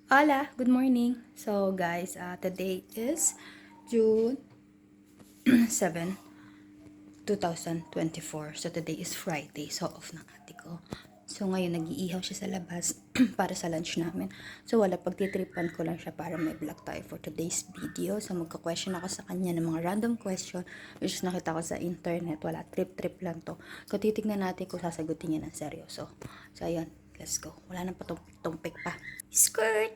Hola, good morning. So guys, today is June 7, 2024. So today is Friday, so off ng ate ko. So ngayon nag-iihaw siya sa labas para sa lunch namin. So wala, pagtitripan ko lang siya para may vlog tayo for today's video. So magka-question ako sa kanya ng mga random question which is nakita ko sa internet. Wala, trip-trip lang to. So titignan natin kung sasagutin niya ng seryoso. So ayun, let's go. Wala nang patumpik pa. Skirt!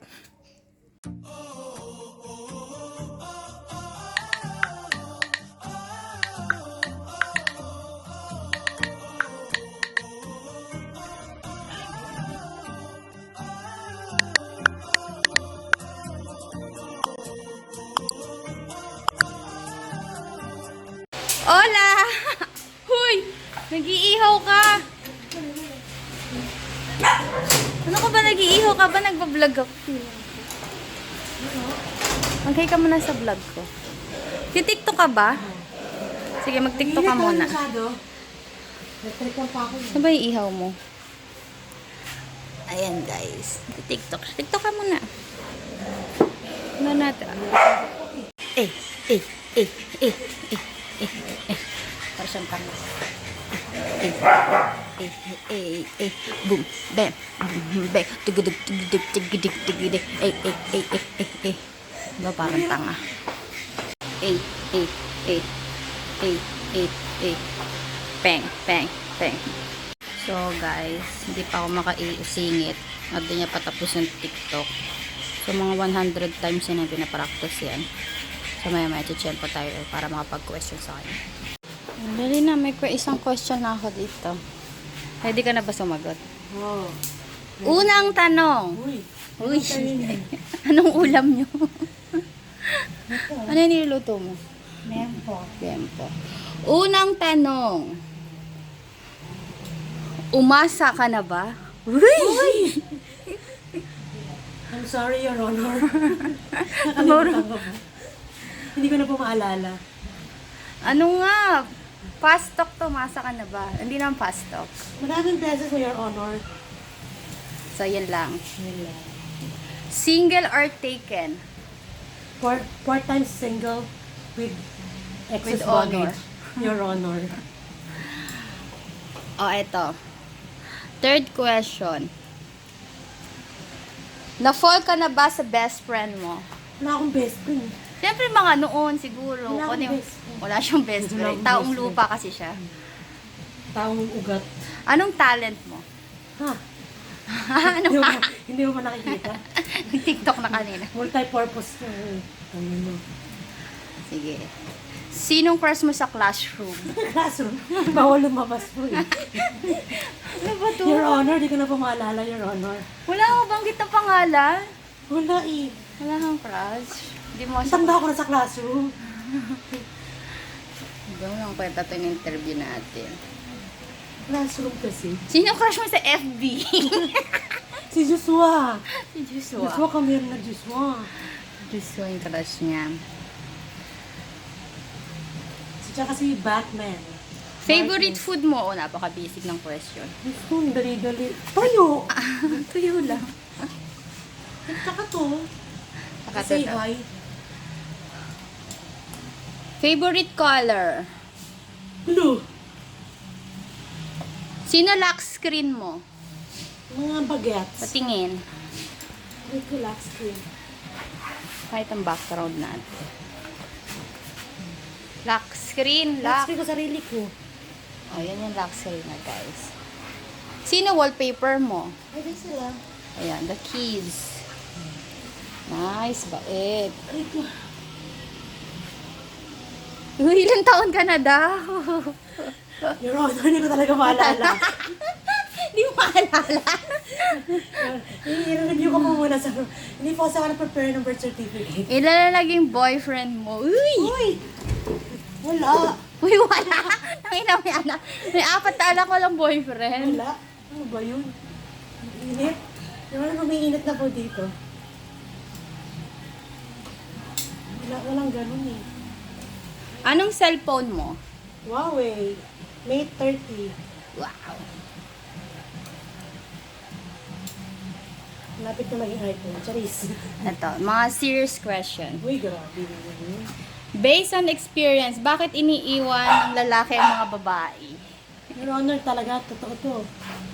Hola! Huy! Nag-iihaw ka! Ano ka ba nag-iihaw ka ba? Nagbablog ako. Magkay ka muna sa vlog ko. Titiktok ka ba? Sige, mag-tiktok ka muna. Ano ba yung ihaw mo? Ayan guys. Titiktok. Tiktok ka muna. Ano natin? Eh. Para siyang pangit. Boom, bam, boom, bam, tugudug, tugudug, tugudug, tugudug, Diba parang tanga? Peng, peng, peng. So guys, hindi pa ako makaisingit. At di niya patapos ng TikTok. So mga 100 times na pinapractice yan. So maya chichen pa tayo para makapag-question sa akin. Dali na, may isang question na ako dito. Ready ka na ba sumagot? Oh. Unang tanong. Uy. Anong ulam nyo? Ano yung niluluto mo? Tempo. Unang tanong. Umasa ka na ba? Uy! I'm sorry, Your Honor. Nakalimutan ko ba? Hindi ko na po maalala. Ano nga? Fast talk to, umasa ka na ba? Hindi naman fast talk. Maraming beses mo, Your Honor. So, yan lang. Single or taken? Four times single with excess With honor. baggage. Your Honor. Eto. Third question. Na-fall ka na ba sa best friend mo? Wala akong best friend. Siyempre mga noon siguro. Wala akong Ano yung- best friend. Wala siyang best Wala friend. akong Taong best lupa kasi siya. Taong ugat. Anong talent mo? Ha? Ano Hindi mo, ka? hindi mo ba nakikita? TikTok na kanina. Multi-purpose na. Ano? Sige. Sinong crush mo sa classroom? Classroom. Bawal lumabas po eh. Ano ba to? Your Honor, di ko na po maalala, Your Honor. Wala akong banggit na pangalan. Wala eh. Wala kang crush. Hindi mo kasi... Tanda ko na sa classroom. Hindi mo lang kwenta ito yung interview natin. Classroom kasi. Sino crush mo sa FB? Si Joshua. Si Joshua. Joshua kami rin na Joshua. Joshua yung crush niya. Tsaka si Batman. Favorite food mo? O, napaka-basic ng question. Gusto, dali-dali. Tayo! Tuyo lang. Tsaka to. Say Nakatuto. hi. Favorite color? Blue. Sino lock screen mo? Mga bagets. Patingin. Wait ko lock screen. Kahit ang background natin. Lock screen. Lock Lock. screen ko sarili ko. O, yan yung lock screen na, guys. Sino wallpaper mo? Ay, di sila. Ayan, the keys. Nice, bait. Ay, ko. Uy, ilang taon ka na daw? Your Honor, hindi ko talaga maalala. Hindi mo maalala. I-review ko po muna sa... Hindi po kasi ako na-prepare ng birth certificate. Ilan na naging boyfriend mo? Uy! Uy! Wala. Uy, wala. Tangina mo yan. May 4 na anak ko lang boyfriend. Wala. Ano ba yun? Ang init. Yung ano, umiinit na po dito. Walang ganun eh. Anong cellphone mo? Huawei. Mate 30. Wow. Lapit na maging iPhone. Charis. Ito, mga serious question. Uy, grabe naman. Based on experience, bakit iniiwan ng lalaki ang mga babae? Your Honor, talaga, totoo to.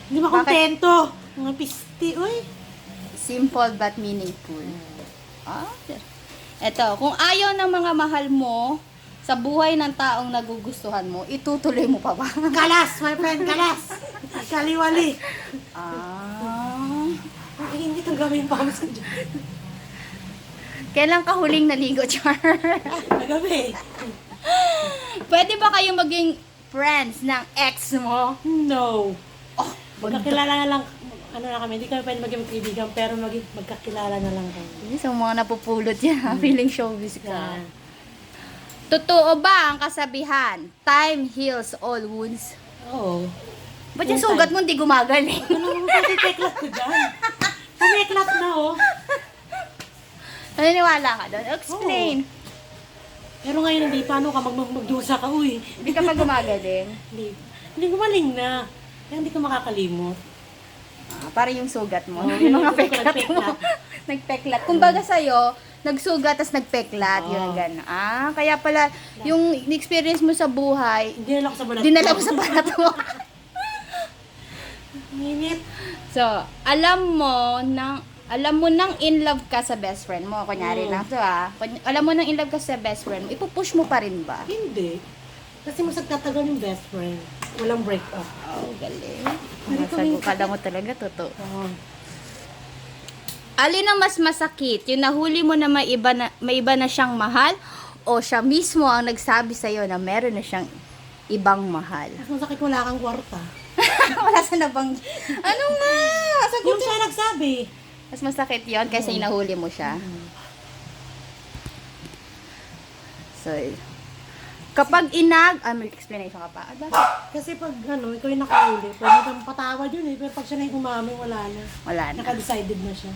Hindi makontento. Mga pisti, uy. Simple but meaningful. Ito, kung ayaw ng mga mahal mo sa buhay ng taong nagugustuhan mo, itutuloy mo pa ba? Kalas, my friend, kalas. Kaliwali. Ang hindi itong gawin pa kami sa dyan. Kailan ka huling naligo, Char? Nagabi. Pwede ba kayo maging friends ng ex mo? No. Oh, Magkakilala na lang, ano na kami, hindi kami pwede maging magkaibigan, pero magkakilala na lang kami. Sa mga napupulot yan, feeling showbiz ka. Yeah. Totoo ba ang kasabihan, time heals all wounds? Oo. Ba't yung sugat mo hindi gumagaling? Ano mo pati-teklat ko dyan? Pumeklat na, oh. Naniniwala ka doon? Explain. Pero ngayon hindi, paano ka magdusa ka, uy. Hindi ka pa gumagaling. Hindi gumaling na. Kaya hindi ko makakalimot. Para yung sugat mo. Oo, yung mga yung peklat mo. nagpeklat. Nagpeklat. Kumbaga sa'yo, nagsugat tas nagpeklat. Oo. Yun gano'n. Kaya pala, yung experience mo sa buhay, Dinala ko sa balat. dinala mo sa balat mo. Minit. So, alam mo nang in love ka sa best friend mo. Kunyari Oo. na to alam mo nang in love ka sa best friend mo, ipupush mo pa rin ba? Hindi. Kasi mas nagtatagal yung best friend. Walang break up. Oh, galing. Ganito Masago yung ka mo talaga, totoo. Oo. Alin ang mas masakit? Yung nahuli mo na may iba na siyang mahal o siya mismo ang nagsabi sa'yo na meron na siyang ibang mahal? Mas masakit wala kang kwarta. Wala sa nabang... Ano nga? Yung siya nagsabi. Mas masakit yon kaysa yung nahuli mo siya. So, kapag may explanation ka pa. Bakit? Kasi pag ikaw yung nakahuli, pwede kang patawad yun eh. Pero pag siya na yung umamin, wala na. Wala na. Naka-decided na siya.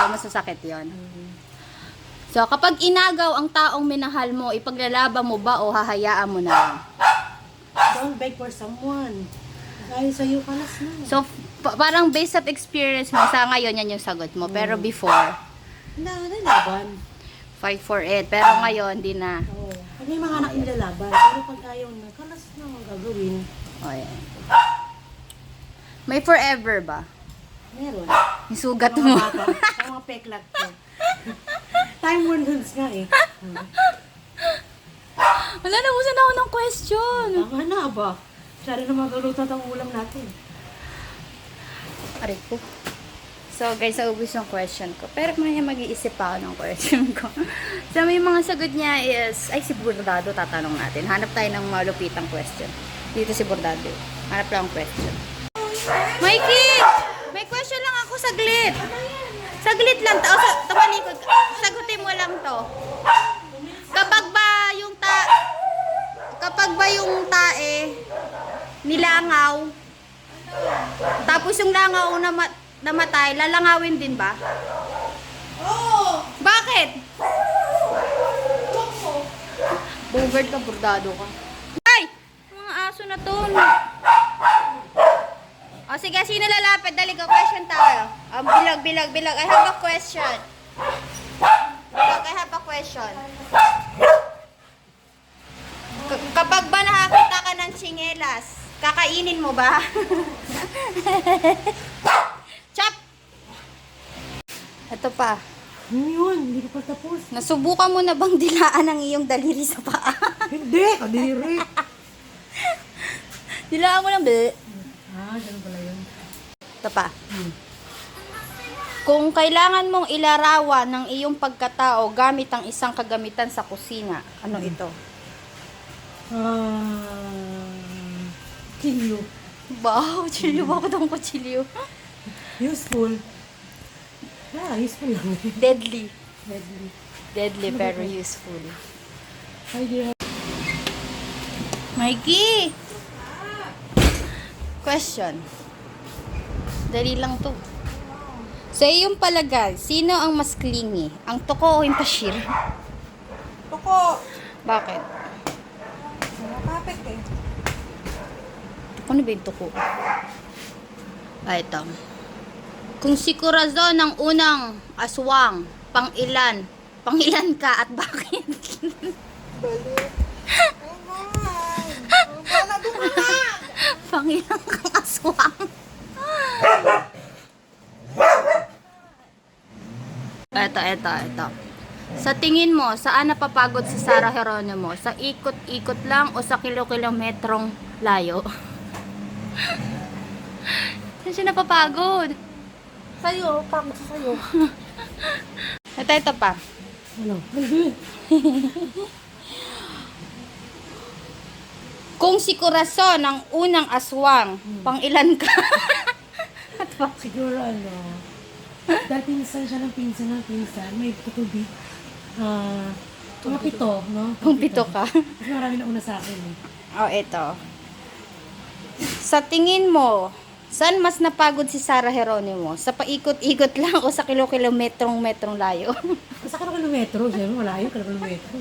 Masasakit yon. So, kapag inagaw ang taong minahal mo, ipaglalaban mo ba o hahayaan mo na lang? Don't beg for someone. Dahil sa'yo, kalas na. So, parang based of experience mo, sa ngayon yan yung sagot mo. Pero before, Nalaban. fight for it. Pero ngayon, di na. Oo. Pag may mga anak nilalaban, pero pag ayaw na, kalas na ang gagawin. O, yan. May forever ba? Meron. Yung sugat Mga mo. bata, mga peklat ko. Time wounds nga eh. Wala, nabusan ako ng question. Tama na ba? Siya rin na magluto ng ulam natin. Aray ko. So, guys, naubos yung question ko. Pero maya mag-iisip pa ako ng question ko. So, may mga sagot niya is, ay, si Bordado, tatanong natin. Hanap tayo ng malupitang question. Dito si Bordado. Hanap lang ang question. Mikey! May question lang ako, saglit. Saglit lang. Tapalikod. Sagutin mo lang to. Kapag ba yung tae nilangaw, tapos yung langaw namatay, lalangawin din ba? Oo. Bakit? Bogart ka, bordado ka. Ay! Mga aso na to. O sige, sino lalapit? Dali ka, question tayo. Bilag. I have a question. I have a question. Kapag ba nakakita ka ng tsingelas, kakainin mo ba? Chop! Ito pa. Ano yun? Hindi ko pa tapos. Nasubukan mo na bang dilaan ang iyong daliri sa paa? Hindi! Kadiri! Dilaan mo lang, be. Ganun pala yun. Ito pa. Kung kailangan mong ilarawan ng iyong pagkatao gamit ang isang kagamitan sa kusina, ano ito? Kilyo. Wow, chilyo ba ako itong kutsilyo? Useful. Useful lang. Deadly. Deadly pero useful. Ay, di. Mikey! Question. Dali lang to. Sa iyong palagay, sino ang mas clingy? Ang toko o yung cashier? Toko! Bakit? Nakapit eh. Ano ba yung toko? Ito. Kung si Corazon ang unang aswang, pang-ilan? Pang-ilan ka at bakit? Pang-ilan kang aswang? Ito. Sa tingin mo, saan napapagod si Sarah Geronimo? Sa ikot-ikot lang o sa kilo-kilometrong layo? Saan siya napapagod? Sa'yo, pagod sa sa'yo. Ito pa. Ano? Kung si Corazon ang unang aswang, pang-ilan ka? At bakit? Siguro dahil pinsan siya ng pinsan, may tutubig. Mga pito, no? Kung pito ka. Mas marami na una sa akin eh. Oh, ito. Sa tingin mo, saan mas napagod si Sarah Geronimo? Sa paikot-ikot lang o sa kilo-kilometrong layo? Sa kilometro, siyempre malayo, kilometro.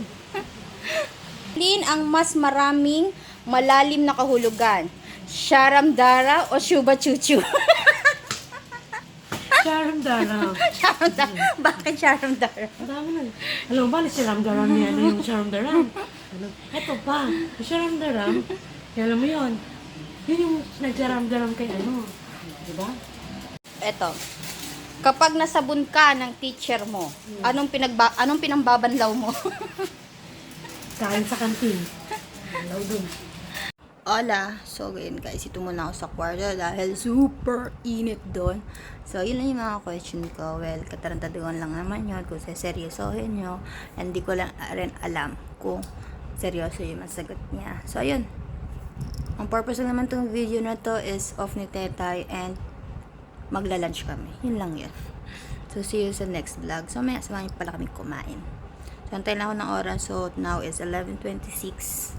Alin ang mas maraming malalim na kahulugan? Sharamdara o Shuba Chuchu? Sharamdara. Sharamdara. Bakit Sharamdara? Ang dami na. Alam mo ba, si Sharamdara niya, yung Sharamdara? Ito pa, yung Sharamdara, alam mo yun, yun yung nagsaramdaram kay diba? Eto. Kapag nasabon ka ng teacher mo, anong pinangbabanlaw mo? Kain sa kantin. Alaw dun. Hola. So, ngayon guys, ito muna ako sa kwarto dahil super init doon. So, yun lang yung mga question ko. Well, katarantaduhan lang naman yun kung seryosohin nyo. And di ko lang rin alam kung seryoso yung masagot niya. So, ayun. Ang purpose lang naman tong video na to is off ni Tetay and magla-lunch kami. Yun lang yun. So, see you sa next vlog. So, may samahan niyo pala kami kumain. So, antay lang ako ng oras. So, now is 11:26.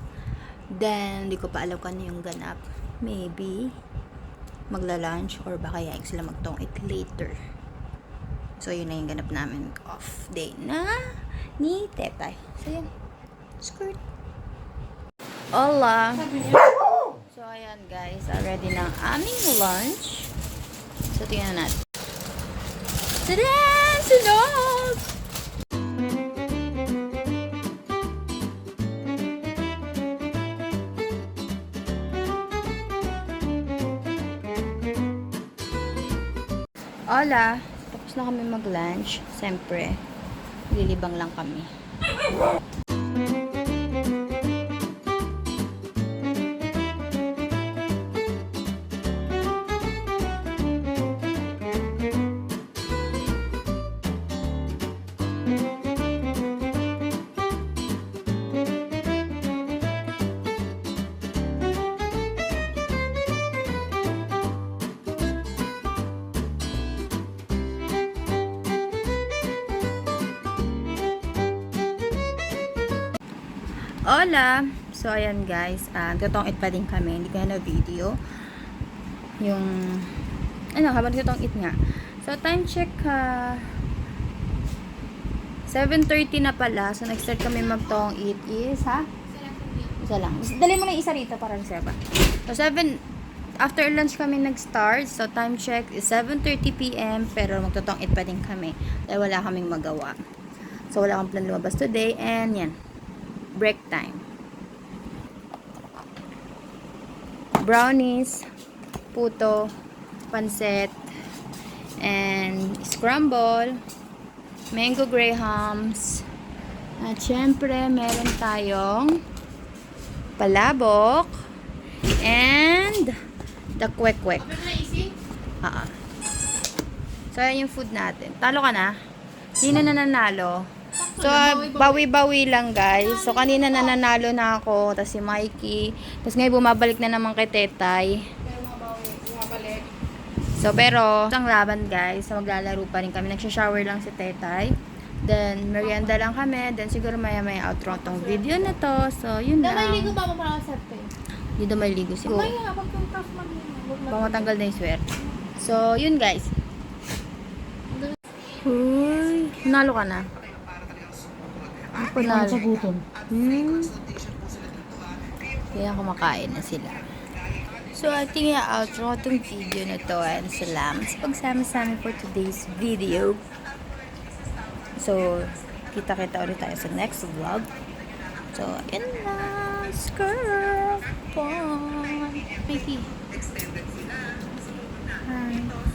Then, di ko pa alam kung ano yung ganap. Maybe, magla-lunch or baka yaing sila magtong-it later. So, yun na yung ganap namin off day na ni Tetay. So, yan. Skirt. Hola. So, ayan guys. Already na ang aming lunch. So, tingnan natin. Tada! Sunog! Hola. Tapos na kami mag-lunch. Siyempre, lilibang lang kami. Hola! So, ayan guys. Tutong-it pa din kami. Hindi ko na video. Yung, habang tutong it nga. So, time check, 7:30 na pala. So, nag-start kami magtong-it is, Isa lang. Dali mo na yung isa rito para sa ba. So, after lunch kami nag-start. So, time check is 7:30 p.m. Pero magtutong-it pa din kami. Dahil wala kaming magawa. So, wala akong plan lumabas today. And, yan. Break time. Brownies, puto, pancit, and scramble, mango grahams, at syempre meron tayong palabok, and the kwek-kwek. So, yan yung food natin. Talo ka na? Hindi na nanalo. So, bawi-bawi lang guys. So, kanina nananalo na ako. Tapos si Mikey. Tapos ngayon bumabalik na naman kay Tetay. So, pero, ang laban guys. So, maglalaro pa rin kami. Nagsha-shower lang si Tetay. Then, merienda lang kami. Then, siguro maya-maya outro tong video na to. So, yun lang. Damay ba mo para sa te? Hindi daw may ligo siguro. Kaya, pag yung prof Baka matanggal na yung swerte. So, yun guys. Uy, nalo ka na. Ako Ano sa gutom? Kaya kumakain na sila. So, ating i-outro itong video na to and salamat sa pagsama sa amin for today's video. So, kita-kita ulit tayo sa next vlog. So, yun na. Skrrr. Bye. Mikey. Hi.